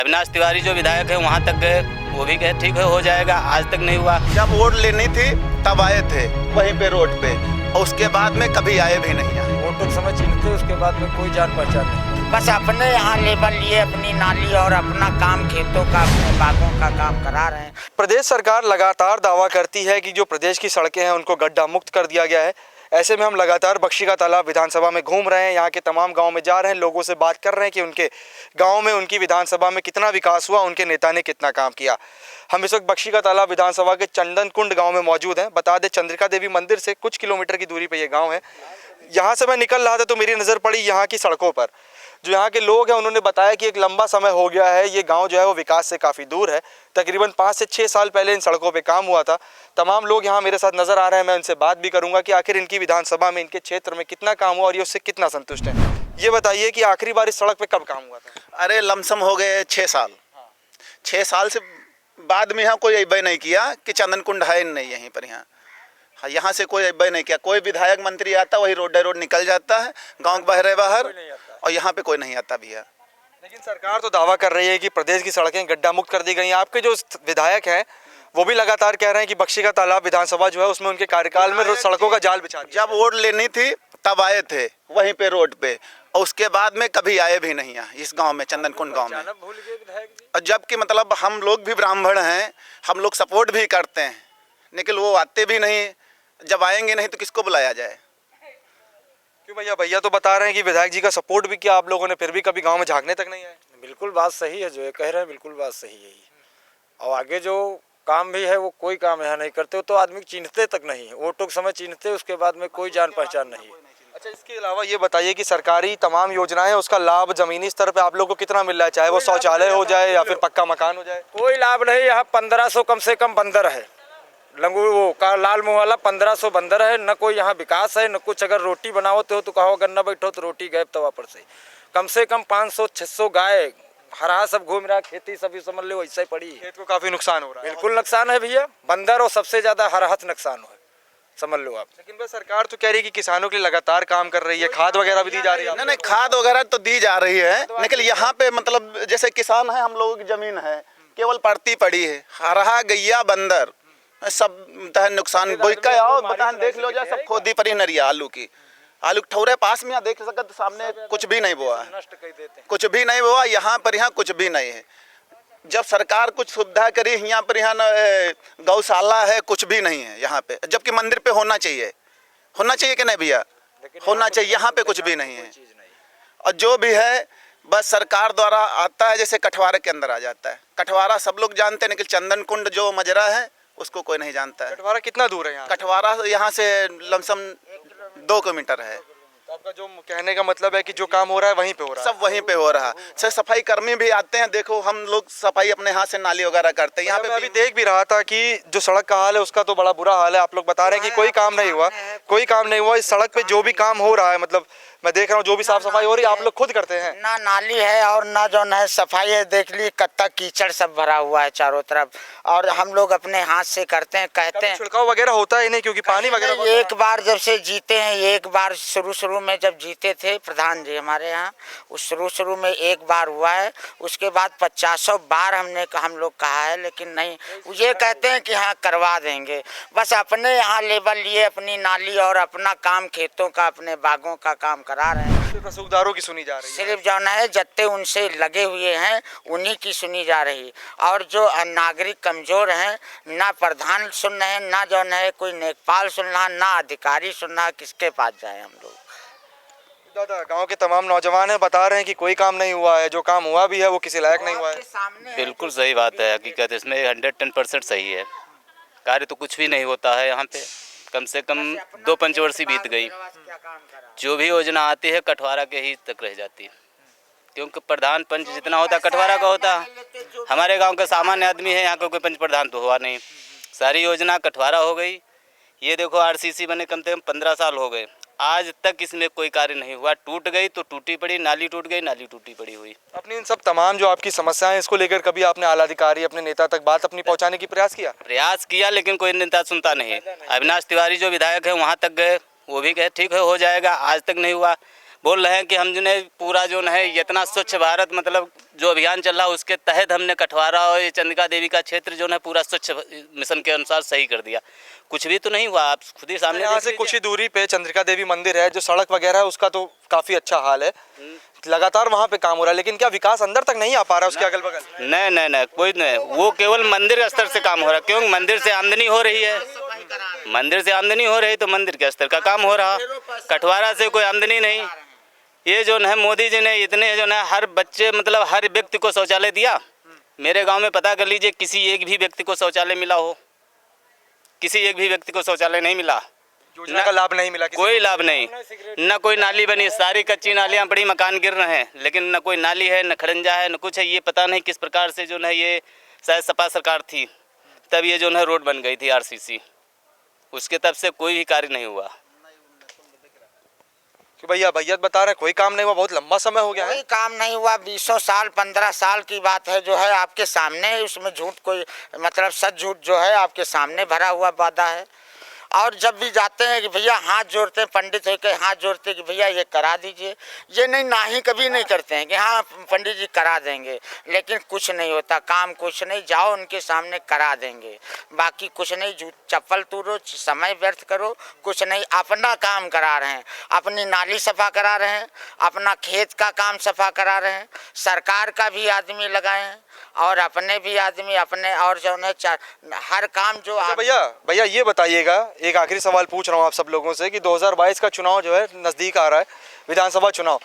अविनाश तिवारी जो विधायक है वहाँ तक गए, वो भी कहे ठीक है हो जाएगा, आज तक नहीं हुआ। जब वोट लेनी थी तब आए थे वहीं पे रोड पे, और उसके बाद में कभी आए भी नहीं आए। वोटों के समय चिन्हते, उसके बाद में कोई जान पहचान नहीं। बस अपने यहाँ लेबल लिए अपनी नाली और अपना काम खेतों का, अपने बागों का काम करा रहे हैं। प्रदेश सरकार लगातार दावा करती है कि जो प्रदेश की सड़कें हैं उनको गड्ढा मुक्त कर दिया गया है। ऐसे में हम लगातार बख्शी का तालाब विधानसभा में घूम रहे हैं, यहाँ के तमाम गांव में जा रहे हैं, लोगों से बात कर रहे हैं कि उनके गांव में उनकी विधानसभा में कितना विकास हुआ, उनके नेता ने कितना काम किया। हम इस वक्त बख्शी का तालाब विधानसभा के चंदन कुंड गांव में मौजूद हैं। बता दें चंद्रिका देवी मंदिर से कुछ किलोमीटर की दूरी पर यह गाँव है। यहाँ से मैं निकल रहा था तो मेरी नज़र पड़ी यहाँ की सड़कों पर। जो यहाँ के लोग हैं उन्होंने बताया कि एक लंबा समय हो गया है, ये गांव जो है वो विकास से काफ़ी दूर है। तकरीबन 5 से 6 साल पहले इन सड़कों पे काम हुआ था। तमाम लोग यहाँ मेरे साथ नज़र आ रहे हैं, मैं उनसे बात भी करूँगा कि आखिर इनकी विधानसभा में, इनके क्षेत्र में कितना काम हुआ और ये उससे कितना संतुष्ट हैं। ये बताइए कि आखिरी बार इस सड़क पर कब काम हुआ था? अरे लमसम हो गए 6 साल। 6 साल से बाद में यहाँ कोई अब्बे नहीं किया कि चंदन कुंड है नहीं यहीं पर। यहाँ से कोई अब्बे नहीं किया। कोई विधायक मंत्री आता वही रोड निकल जाता है गाँव के बहरे बाहर, और यहाँ पे कोई नहीं आता भैया। लेकिन सरकार तो दावा कर रही है कि प्रदेश की सड़कें गड्ढा मुक्त कर दी गई हैं। आपके जो विधायक हैं वो भी लगातार कह रहे हैं कि बख्शी का तालाब विधानसभा जो है उसमें उनके कार्यकाल में सड़कों का जाल बिछा दिया। जब वोट लेनी थी तब आए थे वहीं पे रोड पे, और उसके बाद में कभी आए भी नहीं हैं इस गांव में, चंदन कुंड गांव में। और जबकि मतलब हम लोग भी ब्राह्मण हैं, हम लोग सपोर्ट भी करते हैं, लेकिन वो आते भी नहीं। जब आएंगे नहीं तो किसको बुलाया जाए? क्यों भैया तो बता रहे हैं कि विधायक जी का सपोर्ट भी किया आप लोगों ने, फिर भी कभी गांव में झांकने तक नहीं आए। बिल्कुल बात सही है, जो ये कह रहे हैं बिल्कुल बात सही है। और आगे जो काम भी है वो कोई काम यहाँ नहीं करते, तो आदमी चिन्हते तक नहीं, वोटों के समय चिन्हते, उसके बाद में कोई जान पहचान नहीं। अच्छा, इसके अलावा ये बताइए कि सरकारी तमाम योजनाएं उसका लाभ जमीनी स्तर पे आप लोग को कितना मिल रहा है, चाहे वो शौचालय हो जाए या फिर पक्का मकान हो जाए? कोई लाभ नहीं। यहाँ 1500 कम से कम बंदर है, लंगूर वो का लाल मुँह वाला 1500 बंदर है। न कोई यहाँ विकास है न कुछ। अगर रोटी बनाओ तो कहो गन्ना बैठो तो रोटी गैब तवा पर से कम 500-600 गाय हरा सब घूम रहा, खेती सभी समझ लो वैसे ही पड़ी है। खेत को काफी नुकसान हो रहा है। बिल्कुल नुकसान है भैया, बंदर और सबसे ज्यादा हराहत नुकसान है, समझ लो आप। लेकिन बस सरकार तो कह रही है कि किसानों के लिए लगातार काम कर रही है, खाद वगैरह भी दी जा रही है। नहीं, खाद वगैरह तो दी जा रही है, लेकिन यहाँ पे मतलब जैसे किसान है, हम लोगों की जमीन है केवल पड़ती पड़ी है, हरा गैया बंदर सब नुकसान। आओ बता देख लो जा, सब खोदी पड़ी नरिया आलू ठौरे पास में देख सकते सामने कुछ भी नहीं बोआ है, कुछ भी नहीं बोआ यहाँ पर। यहाँ कुछ भी नहीं है। जब सरकार कुछ सुविधा करी यहाँ पर, यहाँ गौशाला है, कुछ भी नहीं है यहाँ पे, जबकि मंदिर पे होना चाहिए कि नहीं भैया? होना चाहिए। यहाँ पे कुछ भी नहीं है। और जो भी है बस सरकार द्वारा आता है, जैसे कठवारा के अंदर आ जाता है। कठवारा सब लोग जानते हैं, लेकिन चंदन कुंड जो मजरा है उसको कोई नहीं जानता है। कठवारा कितना दूर है यहाँ? कठवारा यहाँ से लमसम 2 किलोमीटर है। तो आपका जो कहने का मतलब है कि जो काम हो रहा है वहीं पे हो रहा है? सब वहीं पे हो रहा है। सफाई कर्मी भी आते हैं, देखो हम लोग सफाई अपने हाथ से नाली वगैरह करते हैं यहाँ पे। अभी देख भी रहा था कि जो सड़क का हाल है उसका तो बड़ा बुरा हाल है। आप लोग बता रहे हैं कि कोई काम नहीं हुआ, इस सड़क पे जो भी काम हो रहा है, मतलब मैं देख रहा हूँ जो भी साफ सफाई हो रही है आप लोग खुद करते हैं? ना नाली है और ना जो है सफाई है। देख ली कत्ता कीचड़ सब भरा हुआ है चारों तरफ, और हम लोग अपने हाथ से करते हैं। कहते हैं छिड़काव वगैरह होता है नहीं, क्योंकि पानी वगैरह एक बार जब से जीते हैं, एक बार शुरू में जब जीते थे प्रधान जी हमारे यहाँ, उस शुरू में एक बार हुआ है। उसके बाद 50 बार हम लोग कहा है, लेकिन नहीं। ये कहते हैं कि हाँ करवा देंगे। बस अपने यहाँ लेबल लिए अपनी नाली और अपना काम खेतों का, अपने बागों का काम करा रहे हैं। सिर्फ रसूखदारों की सुनी जा रही है। सिर्फ जो है जत्ते उनसे लगे हुए हैं उन्हीं की सुनी जा रही। और जो नागरिक कमजोर हैं, ना प्रधान सुन रहे हैं, ना जो है कोई नेकपाल सुन रहा, ना अधिकारी सुन रहा, किसके पास जाए हम लोग? दादा, गांव के तमाम नौजवान हैं, बता रहे हैं कि कोई काम नहीं हुआ है, जो काम हुआ भी है वो किसी लायक नहीं हुआ है। बिल्कुल सही बात है, हकीकत इसमें 110% सही है। कार्य तो कुछ भी नहीं होता है यहाँ पे। कम से कम 2 पंचवर्षीय बीत गई, जो भी योजना आती है कठवारा के ही तक रह जाती है, क्योंकि प्रधान पंच जितना होता कठवारा का होता। हमारे गांव का सामान्य आदमी है, यहाँ का कोई पंच प्रधान तो हुआ नहीं, सारी योजना कठवारा हो गई। ये देखो आरसीसी बने कम से कम 15 साल हो गए, आज तक इसमें कोई कार्य नहीं हुआ। टूट गई तो टूटी पड़ी, नाली टूट गई, नाली टूटी पड़ी हुई। अपनी इन सब तमाम जो आपकी समस्याएं, इसको लेकर कभी आपने आला अधिकारी, अपने नेता तक बात अपनी पहुंचाने की प्रयास किया? लेकिन कोई नेता सुनता नहीं। अविनाश तिवारी जो विधायक है वहाँ तक गए, वो भी कहे ठीक है हो जाएगा, आज तक नहीं हुआ। बोल रहे हैं कि हम जो है पूरा जो है इतना स्वच्छ भारत मतलब जो अभियान चल रहा है उसके तहत हमने कठवारा और ये चंद्रिका देवी का क्षेत्र जो है पूरा स्वच्छ मिशन के अनुसार सही कर दिया। कुछ भी तो नहीं हुआ, आप खुद ही सामने यहाँ से कुछ ही दूरी पे चंद्रिका देवी मंदिर है, जो सड़क वगैरह है उसका तो काफी अच्छा हाल है, लगातार वहाँ पे काम हो रहा है, लेकिन क्या विकास अंदर तक नहीं आ पा रहा है उसके अगल बगल? नहीं कोई नहीं, वो केवल मंदिर स्तर से काम हो रहा है, क्योंकि मंदिर से आमदनी हो रही है, मंदिर से आमदनी हो रही तो मंदिर के स्तर का काम हो रहा, कठवारा से कोई आमदनी नहीं। ये जो है मोदी जी ने इतने जो है हर बच्चे मतलब हर व्यक्ति को शौचालय दिया। मेरे गांव में पता कर लीजिए किसी एक भी व्यक्ति को शौचालय मिला हो, किसी एक भी व्यक्ति को शौचालय नहीं मिला, योजना का लाभ नहीं मिला, कोई लाभ नहीं, न कोई नाली बनी, सारी कच्ची नालियां पड़ी, मकान गिर रहे हैं, लेकिन न कोई नाली है, न खड़ंजा है, न कुछ है। ये पता नहीं किस प्रकार से जो है ये शायद सपा सरकार थी तब ये जो है रोड बन गई थी आरसीसी, उसके तब से कोई भी कार्य नहीं हुआ। कि भैया बता रहे हैं कोई काम नहीं हुआ, बहुत लंबा समय हो गया है, कोई काम नहीं हुआ, 20 साल 15 साल की बात है जो है आपके सामने है, उसमें झूठ कोई मतलब सच झूठ जो है आपके सामने भरा हुआ वादा है। और जब भी जाते हैं कि भैया हाथ जोड़ते हैं, पंडित होकर हाथ जोड़ते हैं कि भैया ये करा दीजिए, ये नहीं कभी नहीं करते हैं कि हाँ पंडित जी करा देंगे, लेकिन कुछ नहीं होता, काम कुछ नहीं, जाओ उनके सामने करा देंगे, बाकी कुछ नहीं, चप्पल तोड़ो, समय व्यर्थ करो, कुछ नहीं, अपना काम करा रहे हैं, अपनी नाली सफा करा रहे हैं, अपना खेत का काम सफा करा रहे हैं, सरकार का भी आदमी लगाए हैं और अपने भी आदमी अपने, और जो है हर काम जो भैया ये बताइएगा, एक आखिरी सवाल पूछ रहा हूँ आप सब लोगों से कि 2022 का चुनाव जो है नज़दीक आ रहा है, विधानसभा चुनाव,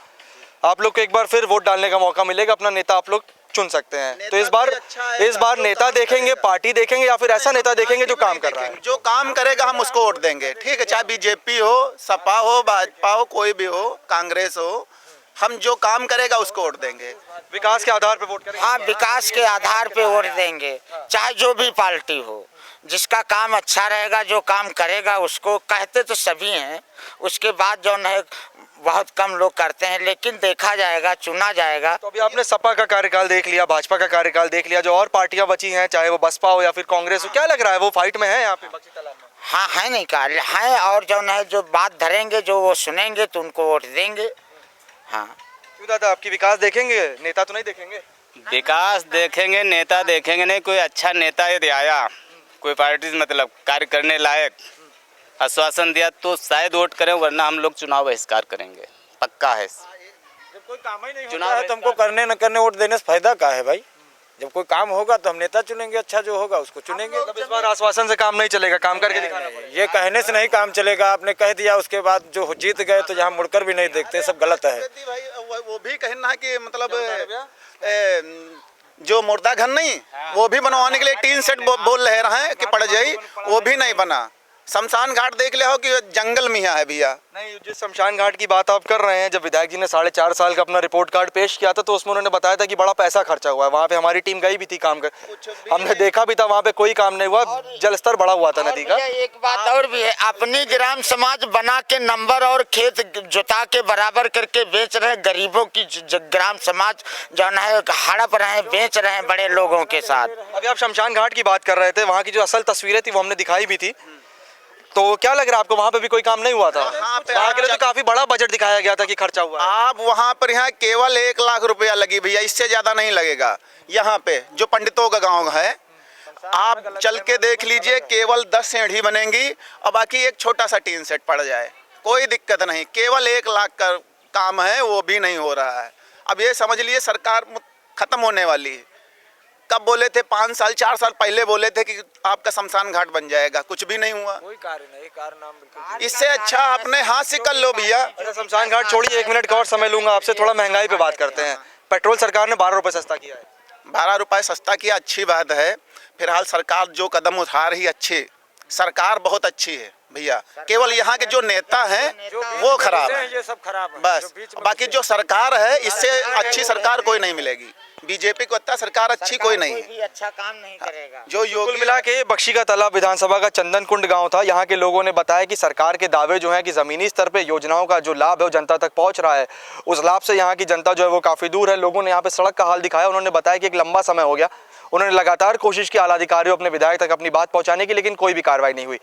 आप लोग को एक बार फिर वोट डालने का मौका मिलेगा, अपना नेता आप लोग चुन सकते हैं, तो इस बार नेता देखेंगे, पार्टी देखेंगे या फिर ऐसा नेता देखेंगे जो काम कर रहा है? जो काम करेगा हम उसको वोट देंगे, ठीक है, चाहे बीजेपी हो, सपा हो, भाजपा हो, कोई भी हो, कांग्रेस हो, हम जो काम करेगा उसको वोट देंगे। विकास के आधार पे वोट करेंगे? हाँ, विकास के आधार पे वोट देंगे, चाहे जो भी पार्टी हो, जिसका काम अच्छा रहेगा, जो काम करेगा उसको, कहते तो सभी हैं, उसके बाद जो है बहुत कम लोग करते हैं, लेकिन देखा जाएगा, चुना जाएगा। तो अभी आपने सपा का कार्यकाल देख लिया, भाजपा का कार्यकाल देख लिया, जो और पार्टियां बची हैं, चाहे वो बसपा हो या फिर कांग्रेस हो, क्या लग रहा है वो फाइट में है यहाँ पे बख्शी तालाब में? हाँ है, नहीं कहा है, और जो है जो बात धरेंगे, जो वो सुनेंगे तो उनको वोट देंगे। हाँ क्यों दादा, आपकी विकास देखेंगे, नेता तो नहीं देखेंगे? विकास देखेंगे, नेता देखेंगे नहीं, कोई अच्छा नेता यदि आया, कोई पार्टी मतलब कार्य करने लायक आश्वासन दिया तो शायद वोट करें, वरना हम लोग चुनाव बहिष्कार करेंगे, पक्का है। जब कोई काम ही नहीं होता है तो हमको करने न करने वोट देने से फायदा क्या है भाई? जब कोई काम होगा तो हम नेता चुनेंगे, अच्छा जो होगा उसको चुनेंगे। इस बार आश्वासन से काम नहीं चलेगा, काम करके दिखाना पड़ेगा। ये कहने से नहीं काम चलेगा, आपने कह दिया उसके बाद जो जीत गए तो यहाँ मुड़कर भी नहीं देखते, सब गलत है। वो भी कहना है कि मतलब जो मुर्दा घर नहीं, वो भी बनवाने के लिए टीन सेट बोल रहे हैं कि पड़ जाए, वो भी नहीं बना। शमशान घाट देख ले हो कि जंगल में है भैया। नहीं, जिस शमशान घाट की बात आप कर रहे हैं, जब विधायक जी ने 4.5 साल का अपना रिपोर्ट कार्ड पेश किया था तो उसमें उन्होंने बताया था कि बड़ा पैसा खर्चा हुआ है, वहाँ पे हमारी टीम गई भी थी काम कर, हमने देखा भी था, वहाँ पे कोई काम नहीं हुआ, जल स्तर बढ़ा हुआ था नदी का। एक बात और भी है, अपनी ग्राम समाज बना के नंबर और खेत जुता के बराबर करके बेच रहे गरीबों की ग्राम समाज जो है हड़प रहे हैं, बेच रहे हैं बड़े लोगों के साथ। अभी आप शमशान घाट की बात कर रहे थे, वहाँ की जो असल तस्वीरें थी वो हमने दिखाई भी थी, तो क्या लग रहा है आपको, वहाँ पे भी कोई काम नहीं हुआ था? वहाँ के लिए तो काफी बड़ा बजट दिखाया गया था कि खर्चा हुआ। आप वहाँ पर यहाँ केवल 1 लाख रुपया लगी भैया, इससे ज्यादा नहीं लगेगा। यहाँ पे जो पंडितों का गांव है, आप चल के देख लीजिए, केवल 10 सीढ़ी बनेंगी और बाकी एक छोटा सा टीन सेट पड़ जाए, कोई दिक्कत नहीं। केवल 1 लाख का काम है, वो भी नहीं हो रहा है। अब ये समझ लिए सरकार खत्म होने वाली है। कब बोले थे? 5 साल 4 साल पहले बोले थे कि आपका शमशान घाट बन जाएगा, कुछ भी नहीं हुआ। कोई कार्य नहीं, कार्य नाम बिल्कुल। इससे अच्छा अपने हाथ से कर लो भैया। अच्छा, शमशान घाट छोड़िए, 1 मिनट का और समय लूंगा आपसे, थोड़ा महंगाई पे बात करते हैं। पेट्रोल सरकार ने 12 रुपये सस्ता किया है। 12 रुपये सस्ता किया, अच्छी बात है। फिलहाल सरकार जो कदम उठा रही है, अच्छी सरकार बहुत अच्छी है भैया। केवल यहाँ के जो नेता हैं वो खराब है, ये सब खराब है बस। बाकी जो सरकार है, इससे अच्छी सरकार कोई नहीं मिलेगी। बीजेपी को अच्छा सरकार अच्छी कोई नहीं है, कोई भी अच्छा काम नहीं करेगा। जो कुल योगी मिला के बख्शी का तालाब विधानसभा का चंदन कुंड गांव था। यहाँ के लोगों ने बताया कि सरकार के दावे जो हैं कि ज़मीनी स्तर पे योजनाओं का जो लाभ है वो जनता तक पहुँच रहा है, उस लाभ से यहाँ की जनता जो है वो काफ़ी दूर है। लोगों ने यहाँ पे सड़क का हाल दिखाया, उन्होंने बताया कि एक लंबा समय हो गया उन्होंने लगातार कोशिश की आला अधिकारियों अपने विधायक तक अपनी बात पहुंचाने की, लेकिन कोई भी कार्रवाई नहीं हुई।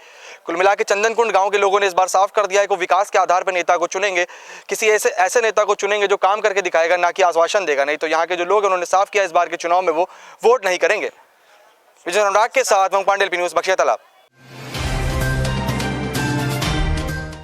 कुल मिला के चंदनकुंड गांव के लोगों ने इस बार साफ कर दिया है कि विकास के आधार पर नेता को चुनेंगे, किसी ऐसे नेता को चुनेंगे जो काम करके दिखाएगा, ना कि आश्वासन देगा। नहीं तो यहाँ के जो लोग हैं उन्होंने साफ किया इस बार के चुनाव में वो वोट नहीं करेंगे। विजय अनुराग के साथ मंग पांडे, LP न्यूज़, बख्शिया तालाब।